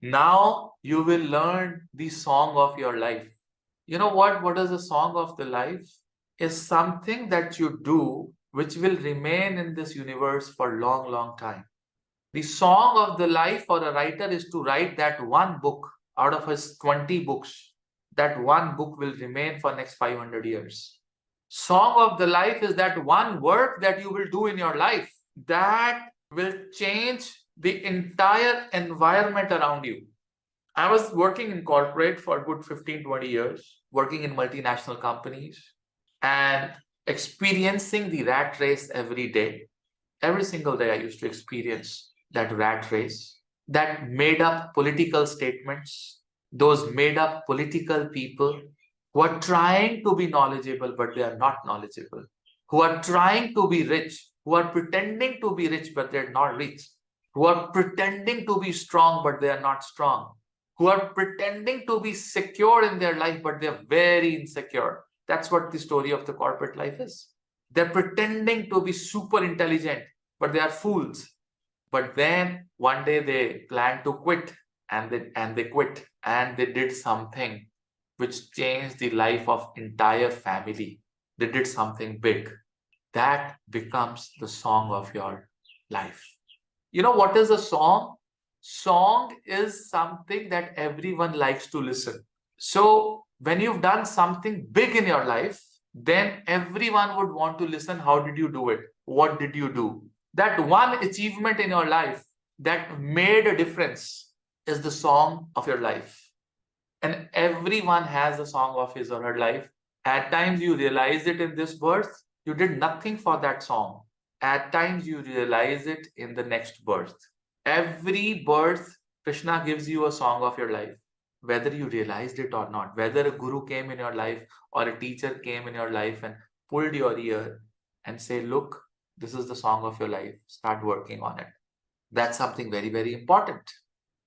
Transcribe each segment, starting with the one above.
Now you will learn the song of your life. You know what? What is the song of the life? Is something that you do which will remain in this universe for long, long time. The song of the life for a writer is to write that one book out of his 20 books. That one book will remain for next 500 years. Song of the life is that one work that you will do in your life that will change the entire environment around you. I was working in corporate for a good 15, 20 years, working in multinational companies and experiencing the rat race every day. Every single day, I used to experience that rat race, that made up political statements, those made up political people who are trying to be knowledgeable, but they are not knowledgeable, who are trying to be rich, who are pretending to be rich, but they're not rich, who are pretending to be strong, but they are not strong, who are pretending to be secure in their life, but they're very insecure. That's what the story of the corporate life is. They're pretending to be super intelligent, but they are fools. But then one day they plan to quit, and they quit, and they did something which changed the life of entire family. They did something big. That becomes the song of your life. You know what is a song? Song is something that everyone likes to listen. So when you've done something big in your life, then everyone would want to listen. How did you do it? What did you do? That one achievement in your life that made a difference is the song of your life. And everyone has a song of his or her life. At times you realize it in this birth, you did nothing for that song. At times you realize it in the next birth. Every birth, Krishna gives you a song of your life, whether you realized it or not, whether a guru came in your life or a teacher came in your life and pulled your ear and say, look, this is the song of your life. Start working on it. That's something very, very important.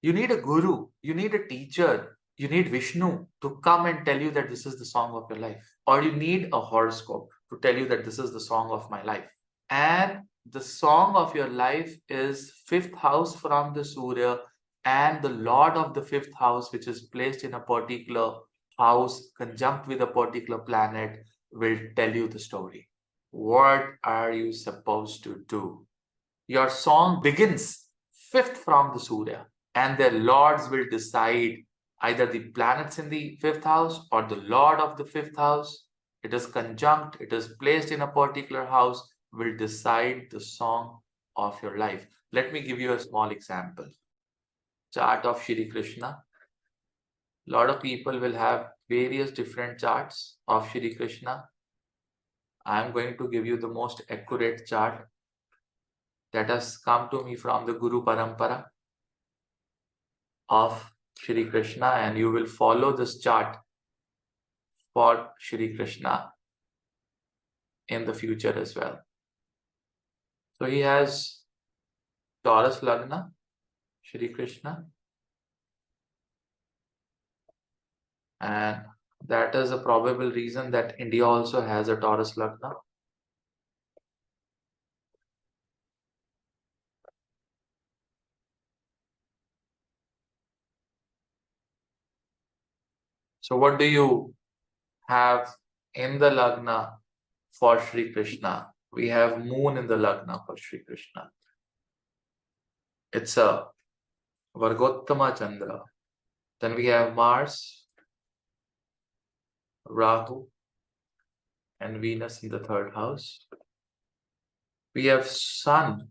You need a guru, you need a teacher, you need Vishnu to come and tell you that this is the song of your life. Or you need a horoscope to tell you that this is the song of my life. And the song of your life is fifth house from the Surya, and the Lord of the fifth house, which is placed in a particular house conjunct with a particular planet, will tell you the story. What are you supposed to do? Your song begins fifth from the Surya, and their lords will decide either the planets in the fifth house or the lord of the fifth house. It is conjunct, it is placed in a particular house, will decide the song of your life. Let me give you a small example. Chart of Shri Krishna. A lot of people will have various different charts of Shri Krishna. I am going to give you the most accurate chart that has come to me from the Guru Parampara of Shri Krishna, and you will follow this chart for Shri Krishna in the future as well. So he has Taurus Lagna, Shri Krishna, and that is a probable reason that India also has a Taurus Lagna. So what do you have in the Lagna for Shri Krishna? We have Moon in the Lagna for Shri Krishna. It's a Vargottama Chandra. Then we have Mars, Rahu, and Venus in the third house. We have Sun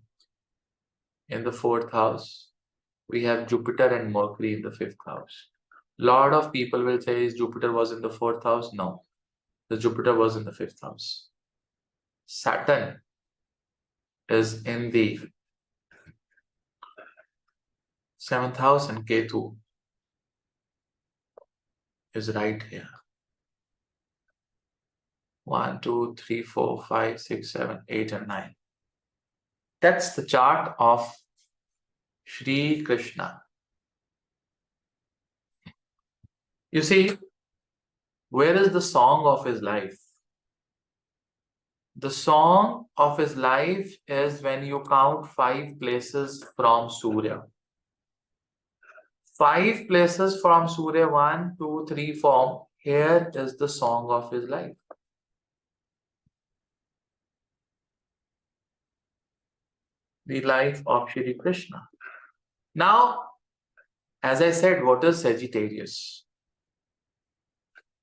in the fourth house. We have Jupiter and Mercury in the fifth house. Lot of people will say, is Jupiter was in the fourth house? No, the Jupiter was in the fifth house. Saturn is in the seventh house, and Ketu is right here. 1, 2, 3, 4, 5, 6, 7, 8, and 9. That's the chart of Shri Krishna. You see, where is the song of his life? The song of his life is when you count 5 places from Surya. 5 places from Surya, 1, 2, 3 form. Here is the song of his life. The life of Shri Krishna. Now, as I said, what is Sagittarius?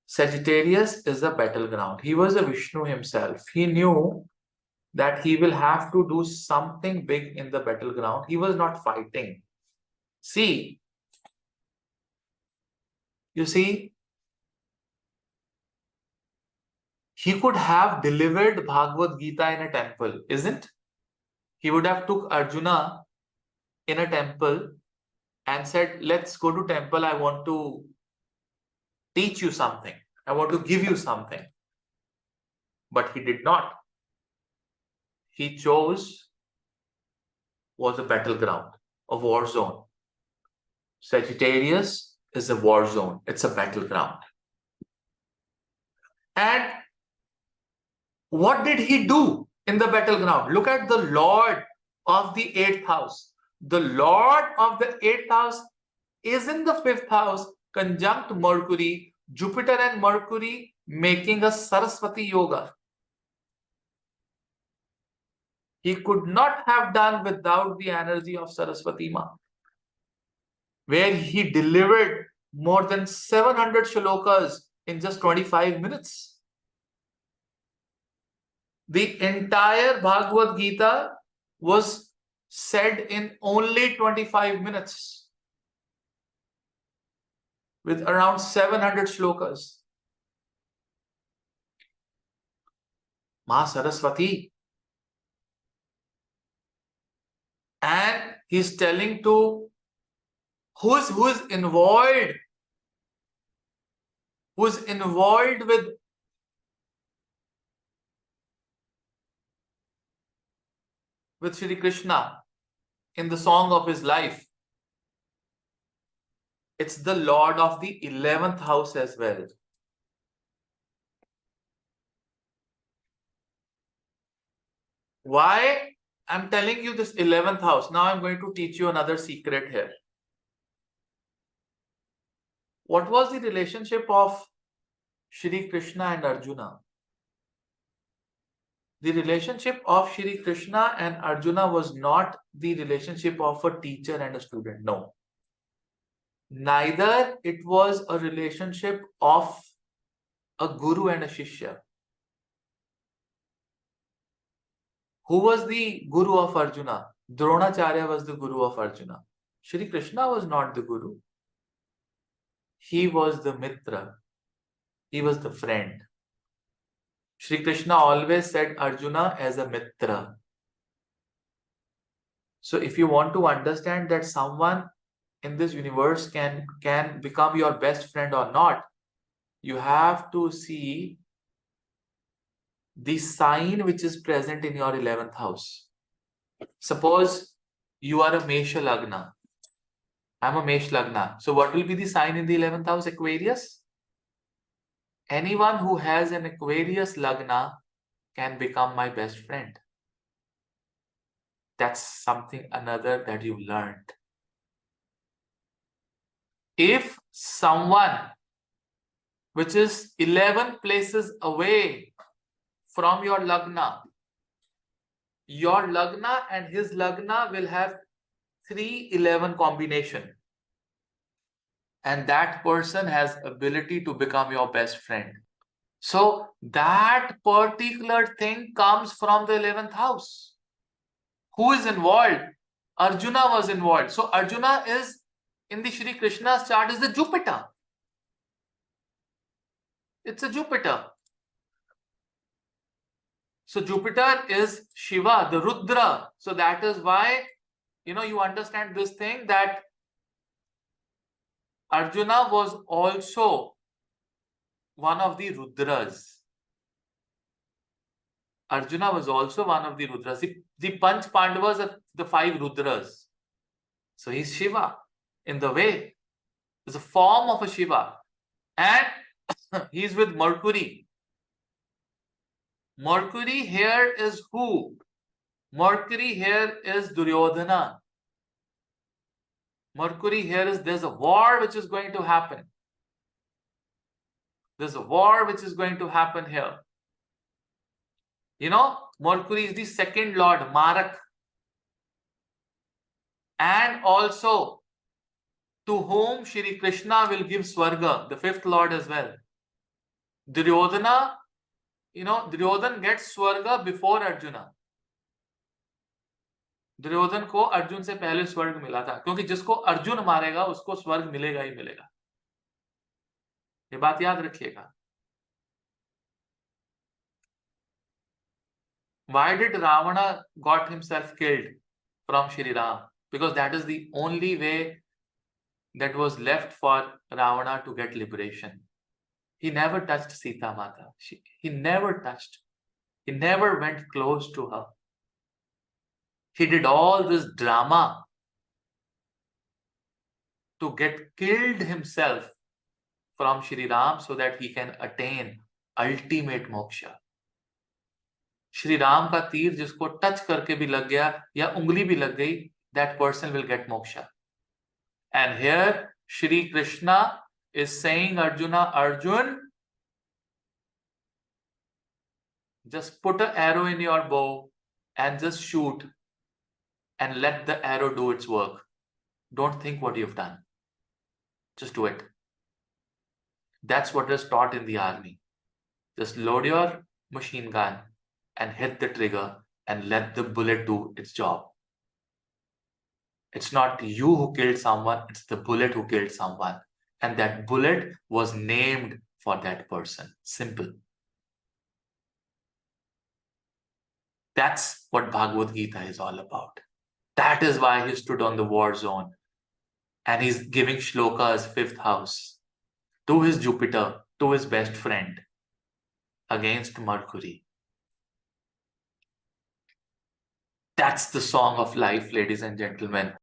Sagittarius is a battleground. He was a Vishnu himself. He knew that he will have to do something big in the battleground. He was not fighting. See, you see, he could have delivered Bhagavad Gita in a temple, isn't? He would have took Arjuna in a temple and said, let's go to temple. I want to teach you something. I want to give you something. But he did not. He chose was a battleground, a war zone. Sagittarius is a war zone. It's a battleground. And what did he do in the battleground? Look at the Lord of the 8th house. The Lord of the 8th house is in the 5th house, conjunct Mercury, Jupiter and Mercury making a Saraswati yoga. He could not have done without the energy of Saraswati Ma, where he delivered more than 700 shlokas in just 25 minutes. The entire Bhagavad Gita was said in only 25 minutes with around 700 shlokas. Ma Saraswati. And he's telling to who's involved with Shri Krishna in the song of his life. It's the Lord of the 11th house as well. Why I'm telling you this 11th house? Now I'm going to teach you another secret here. What was the relationship of Shri Krishna and Arjuna? The relationship of Shri Krishna and Arjuna was not the relationship of a teacher and a student. No. Neither it was a relationship of a guru and a shishya. Who was the guru of Arjuna? Dronacharya was the guru of Arjuna. Shri Krishna was not the guru. He was the mitra. He was the friend. Shri Krishna always said Arjuna as a mitra. So if you want to understand that someone in this universe can become your best friend or not, you have to see the sign which is present in your 11th house. Suppose you are a Mesha Lagna. I'm a Mesh Lagna. So what will be the sign in the 11th house? Aquarius. Anyone who has an Aquarius Lagna can become my best friend. That's something another that you learned. If someone which is 11 places away from your Lagna and his Lagna will have 311 combination. And that person has ability to become your best friend. So that particular thing comes from the 11th house. Who is involved? Arjuna was involved. So Arjuna is in the Shri Krishna's chart is the Jupiter. It's a Jupiter. So Jupiter is Shiva, the Rudra. So that is why, you understand this thing that Arjuna was also one of the Rudras. Arjuna was also one of the Rudras. The Panch Pandavas are the 5 Rudras. So he's Shiva in the way. It's a form of a Shiva. And he's with Mercury. Mercury here is who? Mercury here is Duryodhana. Mercury here is there's a war which is going to happen. There's a war which is going to happen here. You know, Mercury is the second lord, Marak. And also to whom Shri Krishna will give Swarga, the fifth lord as well. Duryodhana, Duryodhan gets Swarga before Arjuna. Duryodhan को अर्जुन से पहले स्वर्ग मिला था, क्योंकि जिसको अर्जुन मारेगा उसको स्वर्ग मिलेगा ही मिलेगा. ये बात याद रखिएगा. Why did Ravana got himself killed from Shri Ram? Because that is the only way that was left for Ravana to get liberation. He never touched Sita Mata. He never touched. He never went close to her. He did all this drama to get killed himself from Shri Ram so that he can attain ultimate moksha. Shri Ram का तीर जिसको touch करके भी लग गया या उंगली भी लग गई, that person will get moksha. And here Shri Krishna is saying Arjuna, Arjun, just put an arrow in your bow and just shoot and let the arrow do its work. Don't think what you've done. Just do it. That's what is taught in the army. Just load your machine gun and hit the trigger and let the bullet do its job. It's not you who killed someone, it's the bullet who killed someone. And that bullet was named for that person. Simple. That's what Bhagavad Gita is all about. That is why he stood on the war zone. And he's giving shlokas, fifth house, to his Jupiter, to his best friend, against Mercury. That's the song of life, ladies and gentlemen.